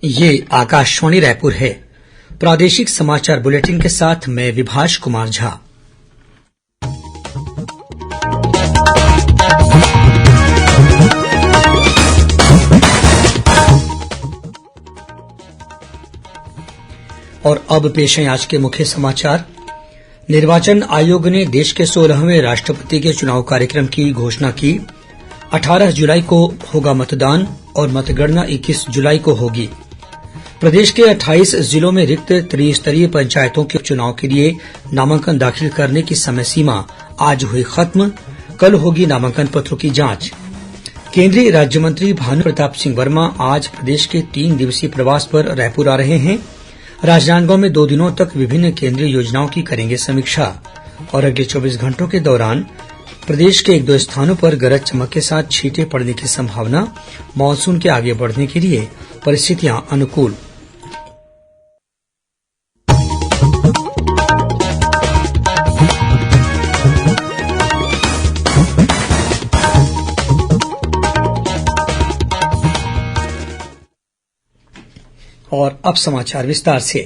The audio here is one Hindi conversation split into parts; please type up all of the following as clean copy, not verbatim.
ये आकाशवाणी रायपुर है। प्रादेशिक समाचार बुलेटिन के साथ मैं विभाष कुमार झा। और अब पेश है आज के मुख्य समाचार। निर्वाचन आयोग ने देश के 16वें राष्ट्रपति के चुनाव कार्यक्रम की घोषणा की। 18 जुलाई को होगा मतदान और मतगणना 21 जुलाई को होगी। प्रदेश के 28 जिलों में रिक्त त्रिस्तरीय पंचायतों के चुनाव के लिए नामांकन दाखिल करने की समय सीमा आज हुई खत्म। कल होगी नामांकन पत्रों की जांच। केंद्रीय राज्य मंत्री भानु प्रताप सिंह वर्मा आज प्रदेश के 3 दिवसीय प्रवास पर रायपुर आ रहे हैं। राजनांदगांव में 2 दिनों तक विभिन्न केंद्रीय योजनाओं की करेंगे समीक्षा और अगले 24 घंटों के दौरान प्रदेश के 1-2 स्थानों पर गरज चमक के साथ छींटे पड़ने की संभावना। मानसून के आगे बढ़ने के लिए परिस्थितियां अनुकूल। और अब समाचार विस्तार से।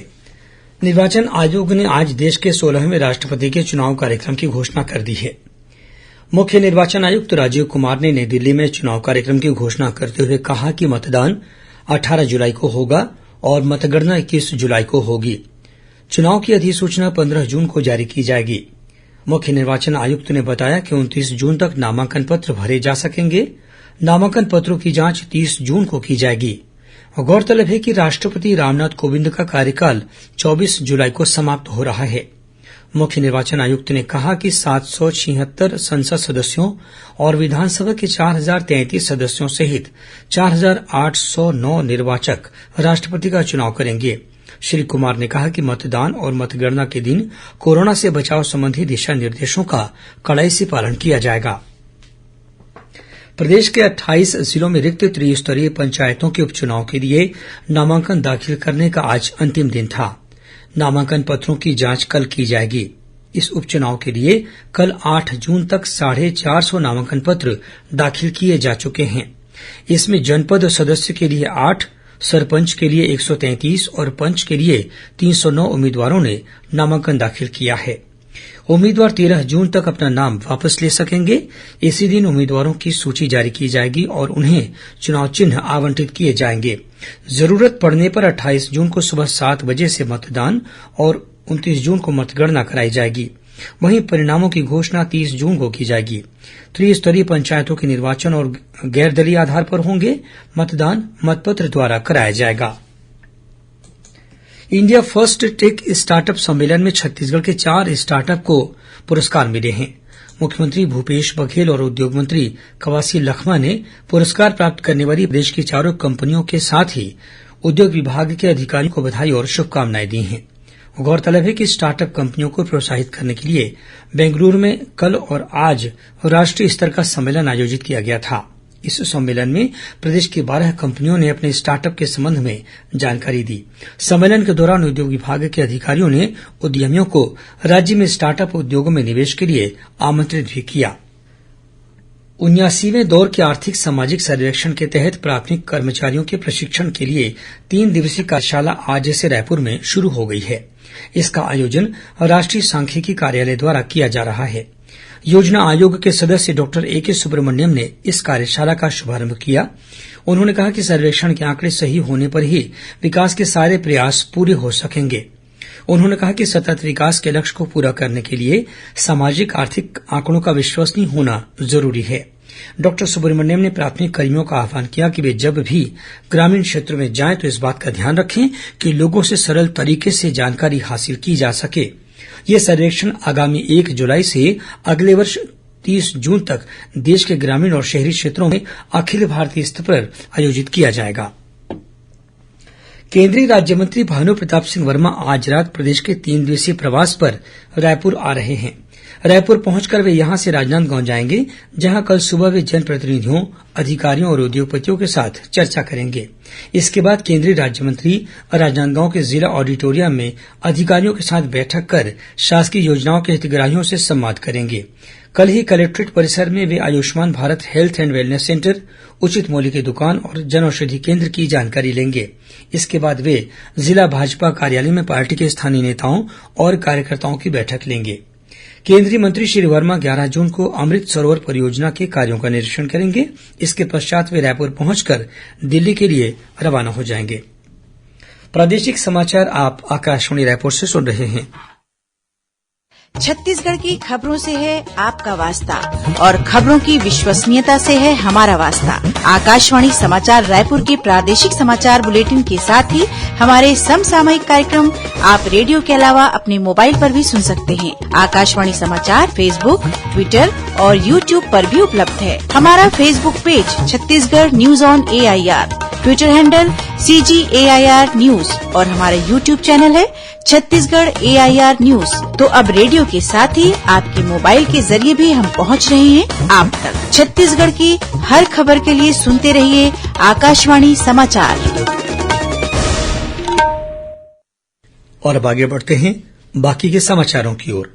निर्वाचन आयोग ने आज देश के 16वें राष्ट्रपति के चुनाव कार्यक्रम की घोषणा कर दी है। मुख्य निर्वाचन आयुक्त राजीव कुमार ने नई दिल्ली में चुनाव कार्यक्रम की घोषणा करते हुए कहा कि मतदान 18 जुलाई को होगा और मतगणना 21 जुलाई को होगी। चुनाव की अधिसूचना 15 जून को जारी की जाएगी। मुख्य निर्वाचन आयुक्त ने बताया कि 29 जून तक नामांकन पत्र भरे जा सकेंगे। नामांकन पत्रों की जांच 30 जून को की जाएगी। गौरतलब है कि राष्ट्रपति रामनाथ कोविंद का कार्यकाल 24 जुलाई को समाप्त हो रहा है। मुख्य निर्वाचन आयुक्त ने कहा कि 776 संसद सदस्यों और विधानसभा के 4033 सदस्यों सहित 4809 निर्वाचक राष्ट्रपति का चुनाव करेंगे। श्री कुमार ने कहा कि मतदान और मतगणना के दिन कोरोना से बचाव संबंधी दिशा निर्देशों का कड़ाई से पालन किया जाएगा। प्रदेश के 28 जिलों में रिक्त त्रिस्तरीय पंचायतों के उपचुनाव के लिए नामांकन दाखिल करने का आज अंतिम दिन था। नामांकन पत्रों की जांच कल की जाएगी। इस उपचुनाव के लिए कल 8 जून तक 450 नामांकन पत्र दाखिल किए जा चुके हैं। इसमें जनपद सदस्य के लिए 8, सरपंच के लिए 133 और पंच के लिए 309 उम्मीदवारों ने नामांकन दाखिल किया है। उम्मीदवार 13 जून तक अपना नाम वापस ले सकेंगे। इसी दिन उम्मीदवारों की सूची जारी की जाएगी और उन्हें चुनाव चिन्ह आवंटित किए जाएंगे। जरूरत पड़ने पर 28 जून को सुबह 7 बजे से मतदान और 29 जून को मतगणना कराई जाएगी। वहीं परिणामों की घोषणा 30 जून को की जाएगी। त्रिस्तरीय पंचायतों के निर्वाचन और गैरदलीय आधार पर होंगे। मतदान मतपत्र द्वारा कराया जाएगा। इंडिया फर्स्ट टेक स्टार्टअप सम्मेलन में छत्तीसगढ़ के 4 स्टार्टअप को पुरस्कार मिले हैं। मुख्यमंत्री भूपेश बघेल और उद्योग मंत्री कवासी लखमा ने पुरस्कार प्राप्त करने वाली प्रदेश की 4 कंपनियों के साथ ही उद्योग विभाग के अधिकारियों को बधाई और शुभकामनाएं दी हैं। गौरतलब है कि स्टार्टअप कंपनियों को प्रोत्साहित करने के लिए बेंगलुरु में कल और आज राष्ट्रीय स्तर का सम्मेलन आयोजित किया गया था। इस सम्मेलन में प्रदेश की 12 कंपनियों ने अपने स्टार्टअप के संबंध में जानकारी दी। सम्मेलन के दौरान उद्योग विभाग के अधिकारियों ने उद्यमियों को राज्य में स्टार्टअप उद्योगों में निवेश के लिए आमंत्रित भी किया। 79वें दौर के आर्थिक सामाजिक सर्वेक्षण के तहत प्राथमिक कर्मचारियों के प्रशिक्षण के लिए 3 दिवसीय कार्यशाला आज से रायपुर में शुरू हो गई है। इसका आयोजन राष्ट्रीय सांख्यिकी कार्यालय द्वारा किया जा रहा है। योजना आयोग के सदस्य डॉक्टर ए.के. सुब्रमण्यम ने इस कार्यशाला का शुभारंभ किया। उन्होंने कहा कि सर्वेक्षण के आंकड़े सही होने पर ही विकास के सारे प्रयास पूरे हो सकेंगे। उन्होंने कहा कि सतत विकास के लक्ष्य को पूरा करने के लिए सामाजिक आर्थिक आंकड़ों का विश्वसनीय होना जरूरी है। डॉक्टर सुब्रमण्यम ने प्राथमिक कर्मियों का आह्वान किया कि वे जब भी ग्रामीण क्षेत्र में जाएं तो इस बात का ध्यान रखें कि लोगों से सरल तरीके से जानकारी हासिल की जा सके। यह सर्वेक्षण आगामी 1 जुलाई से अगले वर्ष 30 जून तक देश के ग्रामीण और शहरी क्षेत्रों में अखिल भारतीय स्तर पर आयोजित किया जाएगा। केंद्रीय राज्य मंत्री भानु प्रताप सिंह वर्मा आज रात प्रदेश के 3 दिवसीय प्रवास पर रायपुर आ रहे हैं। रायपुर पहुंचकर वे यहां से राजनांदगांव जाएंगे, जहां कल सुबह वे जनप्रतिनिधियों, अधिकारियों और उद्योगपतियों के साथ चर्चा करेंगे। इसके बाद केंद्रीय राज्यमंत्री राजनांदगांव के जिला ऑडिटोरियम में अधिकारियों के साथ बैठक कर शासकीय योजनाओं के हितग्राहियों से संवाद करेंगे। कल ही कलेक्ट्रेट परिसर में वे Ayushman Bharat health and wellness centre, उचित मूल्य की दुकान और जनऔषधि केंद्र की जानकारी लेंगे। इसके बाद वे जिला भाजपा कार्यालय में पार्टी के स्थानीय नेताओं और कार्यकर्ताओं की बैठक लेंगे। केंद्रीय मंत्री श्री वर्मा 11 जून को अमृत सरोवर परियोजना के कार्यों का निरीक्षण करेंगे। इसके पश्चात वे रायपुर पहुंचकर दिल्ली के लिए रवाना हो जाएंगे। प्रादेशिक समाचार आप आकाशवाणी रायपुर से सुन रहे हैं। छत्तीसगढ़ की खबरों से है आपका वास्ता और खबरों की विश्वसनीयता से है हमारा वास्ता। आकाशवाणी समाचार रायपुर के प्रादेशिक समाचार बुलेटिन के साथ ही हमारे समसामयिक कार्यक्रम आप रेडियो के अलावा अपने मोबाइल पर भी सुन सकते हैं। आकाशवाणी समाचार फेसबुक, ट्विटर और यूट्यूब पर भी उपलब्ध है। हमारा Facebook page Chhattisgarh news on AIR, Twitter handle CGAIR news और हमारा यूट्यूब चैनल है छत्तीसगढ़ AIR न्यूज। तो अब रेडियो के साथ ही आपके मोबाइल के जरिए भी हम पहुंच रहे हैं आप तक। छत्तीसगढ़ की हर खबर के लिए सुनते रहिए आकाशवाणी समाचार। और अब आगे बढ़ते हैं बाकी के समाचारों की ओर।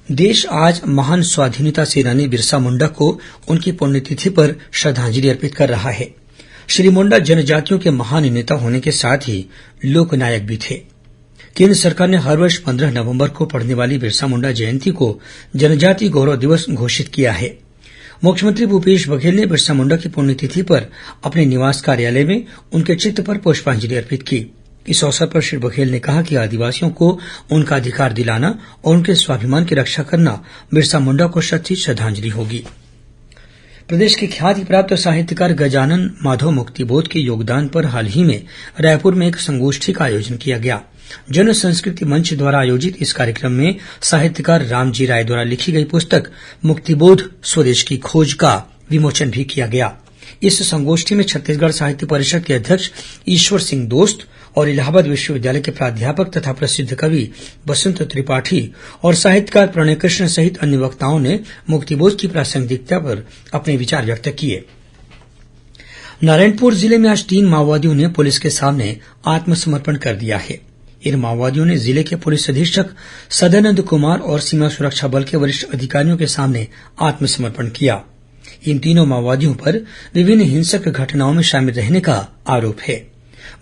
देश आज महान स्वाधीनता सेनानी बिरसा मुंडा को उनकी पुण्यतिथि पर श्रद्धांजलि अर्पित कर रहा है। श्री मुंडा जनजातियों के महान नेता होने के साथ ही लोकनायक भी थे। केंद्र सरकार ने हर वर्ष 15 नवंबर को पड़ने वाली बिरसा मुंडा जयंती को जनजाति गौरव दिवस घोषित किया है। मुख्यमंत्री भूपेश बघेल ने बिरसा मुंडा की पुण्यतिथि पर अपने निवास कार्यालय में उनके चित्र पर पुष्पांजलि अर्पित की। इस अवसर पर श्री बघेल ने कहा कि आदिवासियों को उनका अधिकार दिलाना और उनके स्वाभिमान की रक्षा करना बिरसा मुंडा को सच्ची श्रद्धांजलि होगी। प्रदेश के ख्याति प्राप्त साहित्यकार गजानन माधव मुक्तिबोध के योगदान पर हाल ही में रायपुर में एक संगोष्ठी का आयोजन किया गया। जन संस्कृति मंच द्वारा आयोजित इस कार्यक्रम में साहित्यकार रामजी राय द्वारा लिखी गई पुस्तक मुक्तिबोध स्वदेश की खोज का विमोचन भी किया गया। इस संगोष्ठी में छत्तीसगढ़ साहित्य परिषद के अध्यक्ष ईश्वर सिंह दोस्त और इलाहाबाद विश्वविद्यालय के प्राध्यापक तथा प्रसिद्ध कवि बसंत त्रिपाठी और साहित्यकार प्रणय कृष्ण सहित अन्य वक्ताओं ने मुक्तिबोध की प्रासंगिकता पर अपने विचार व्यक्त किए। नारायणपुर जिले में आज 3 माओवादियों ने पुलिस के सामने आत्मसमर्पण कर दिया है। इन माओवादियों ने जिले के पुलिस अधीक्षक सदानंद कुमार और सीमा सुरक्षा बल के वरिष्ठ अधिकारियों के सामने आत्मसमर्पण किया। इन तीनों माओवादियों पर विभिन्न हिंसक घटनाओं में शामिल रहने का आरोप है।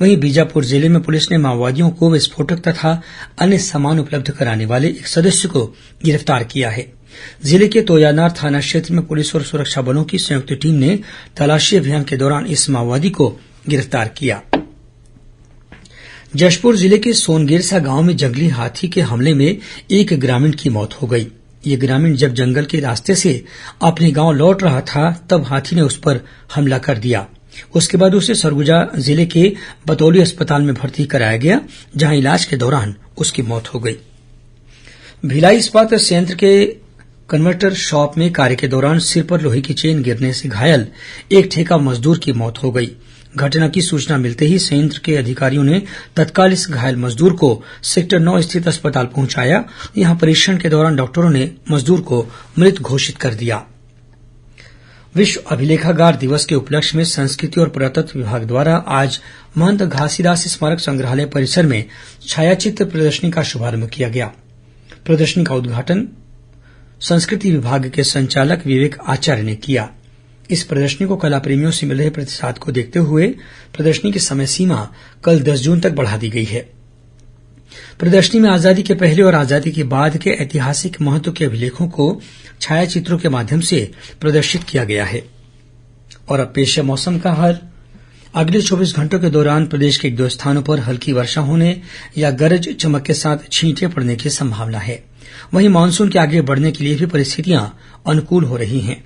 वहीं बीजापुर जिले में पुलिस ने माओवादियों को विस्फोटक तथा अन्य सामान उपलब्ध कराने वाले एक सदस्य को गिरफ्तार किया है। जिले के तोयानार थाना क्षेत्र में पुलिस और सुरक्षा बलों की संयुक्त टीम ने तलाशी अभियान के दौरान इस माओवादी को गिरफ्तार किया। जशपुर जिले के सोनगिरसा गांव में जंगली हाथी के हमले में एक ग्रामीण की मौत हो गई। ये ग्रामीण जब जंगल के रास्ते से अपने गांव लौट रहा था तब हाथी ने उस पर हमला कर दिया। उसके बाद उसे सरगुजा जिले के बतौली अस्पताल में भर्ती कराया गया, जहां इलाज के दौरान उसकी मौत हो गई। भिलाई इस्पात संयंत्र के कन्वर्टर शॉप में कार्य के दौरान सिर पर लोहे की चेन गिरने से घायल एक ठेका मजदूर की मौत हो गई। घटना की सूचना मिलते ही संयंत्र के अधिकारियों ने तत्काल इस घायल मजदूर को सेक्टर 9 स्थित अस्पताल पहुंचाया। यहां परीक्षण के दौरान डॉक्टरों ने मजदूर को मृत घोषित कर दिया। विश्व अभिलेखागार दिवस के उपलक्ष्य में संस्कृति और पुरातत्व विभाग द्वारा आज महंत घासीदास स्मारक संग्रहालय परिसर में छायाचित्र प्रदर्शनी का शुभारंभ किया गया। प्रदर्शनी का उद्घाटन संस्कृति विभाग के संचालक विवेक आचार्य ने किया। इस प्रदर्शनी को कला प्रेमियों से मिल रहे प्रतिसाद को देखते हुए प्रदर्शनी की समय सीमा कल 10 जून तक बढ़ा दी गई है। प्रदर्शनी में आजादी के पहले और आजादी के बाद के ऐतिहासिक महत्व के अभिलेखों को छायाचित्रों के माध्यम से प्रदर्शित किया गया है। और अब पेश है मौसम का हाल। अगले 24 घंटों के दौरान प्रदेश के 1-2 स्थानों पर हल्की वर्षा होने या गरज चमक के साथ छींटे पड़ने की संभावना है। वहीं मानसून के आगे बढ़ने के लिए भी परिस्थितियां अनुकूल हो रही हैं।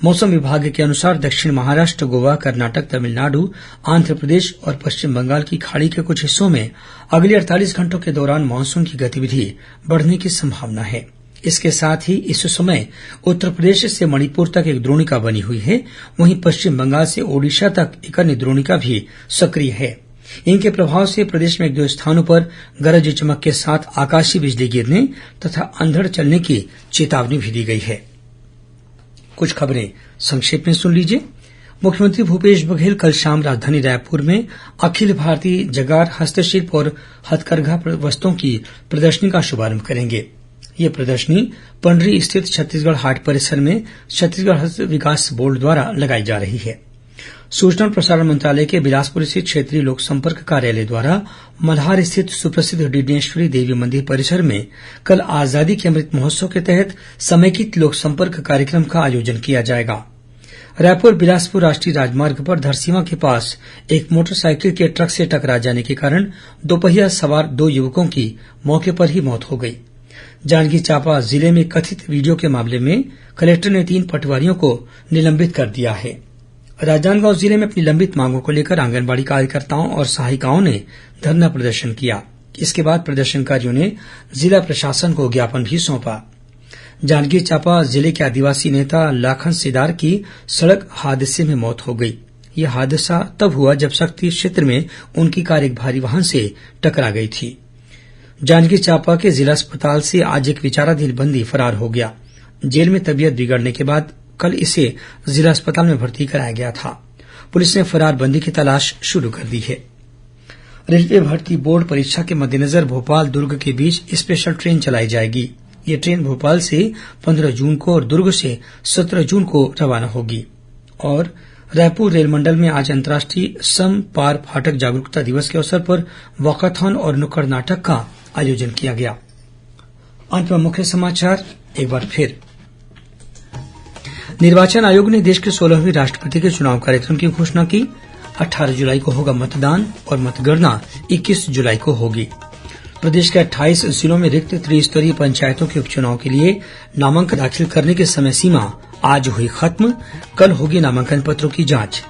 मौसम विभाग के अनुसार दक्षिण महाराष्ट्र, गोवा, कर्नाटक, तमिलनाडु, आंध्र प्रदेश और पश्चिम बंगाल की खाड़ी के कुछ हिस्सों में अगले 48 घंटों के दौरान मानसून की गतिविधि बढ़ने की संभावना है। इसके साथ ही इस समय उत्तर प्रदेश से मणिपुर तक एक द्रोणिका बनी हुई है। वहीं पश्चिम बंगाल से ओडिशा तक एक अन्य द्रोणिका भी सक्रिय है। इनके प्रभाव से प्रदेश में एक दो स्थानों पर गरज चमक के साथ आकाशीय बिजली गिरने तथा अंधड़ चलने की चेतावनी भी दी गई है। कुछ खबरें संक्षेप में सुन लीजिए। मुख्यमंत्री भूपेश बघेल कल शाम राजधानी रायपुर में अखिल भारतीय जगार हस्तशिल्प और हथकरघा वस्तुओं की प्रदर्शनी का शुभारंभ करेंगे। यह प्रदर्शनी पंडरी स्थित छत्तीसगढ़ हाट परिसर में छत्तीसगढ़ हस्त विकास बोर्ड द्वारा लगाई जा रही है। सूचना और प्रसारण मंत्रालय के बिलासपुर स्थित क्षेत्रीय लोक संपर्क कार्यालय द्वारा मल्हार स्थित सुप्रसिद्ध डिडनेश्वरी देवी मंदिर परिसर में कल आजादी के अमृत महोत्सव के तहत समेकित लोक संपर्क कार्यक्रम का आयोजन किया जाएगा। रायपुर बिलासपुर राष्ट्रीय राजमार्ग पर धरसींवा के पास एक मोटरसाइकिल के ट्रक से टकरा जाने के कारण दोपहिया सवार 2 युवकों की मौके पर ही मौत हो गई। जांजगीर चांपा जिले में कथित वीडियो के मामले में कलेक्टर ने 3 पटवारियों को निलंबित कर दिया है। राजनांदगांव जिले में अपनी लंबित मांगों को लेकर आंगनबाड़ी कार्यकर्ताओं और सहायिकाओं ने धरना प्रदर्शन किया। इसके बाद प्रदर्शनकारियों ने जिला प्रशासन को ज्ञापन भी सौंपा। जांजगीर चांपा जिले के आदिवासी नेता लाखन सिदार की सड़क हादसे में मौत हो गई। यह हादसा तब हुआ जब शक्ति क्षेत्र में उनकी कार एक भारी वाहन से टकरा गई थी। जांजगीर चांपा के जिला अस्पताल से आज एक विचाराधीन बंदी फरार हो गया। जेल में तबीयत बिगड़ने के बाद कल इसे जिला अस्पताल में भर्ती कराया गया था। पुलिस ने फरार बंदी की तलाश शुरू कर दी है। रेलवे भर्ती बोर्ड परीक्षा के मद्देनजर भोपाल दुर्ग के बीच स्पेशल ट्रेन चलाई जाएगी। ये ट्रेन भोपाल से 15 जून को और दुर्ग से 17 जून को रवाना होगी। और रायपुर रेल मंडल में आज अंतर्राष्ट्रीय सम पार फाटक जागरूकता दिवस के अवसर पर वॉकाथॉन और नुक्कड़ नाटक का आयोजन किया गया। अंत में मुख्य समाचार एक बार फिर। निर्वाचन आयोग ने देश के 16वें राष्ट्रपति के चुनाव कार्यक्रम की घोषणा की। 18 जुलाई को होगा मतदान और मतगणना 21 जुलाई को होगी। प्रदेश के 28 जिलों में रिक्त त्रिस्तरीय पंचायतों के उपचुनाव के लिए नामांकन दाखिल करने की समय सीमा आज हुई खत्म। कल होगी नामांकन पत्रों की जांच।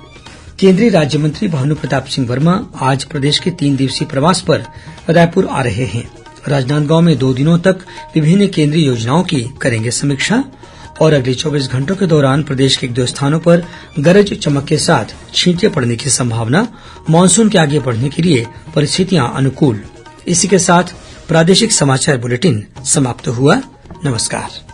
केंद्रीय राज्य मंत्री भानु प्रताप सिंह वर्मा आज प्रदेश के 3 दिवसीय प्रवास पर रायपुर आ रहे हैं। राजनांदगांव में 2 दिनों तक विभिन्न केंद्रीय योजनाओं की करेंगे समीक्षा। और अगले 24 घंटों के दौरान प्रदेश के 1-2 स्थानों पर गरज चमक के साथ छींटे पड़ने की संभावना। मानसून के आगे बढ़ने के लिए परिस्थितियां अनुकूल। इसी के साथ प्रादेशिक समाचार बुलेटिन समाप्त हुआ। नमस्कार।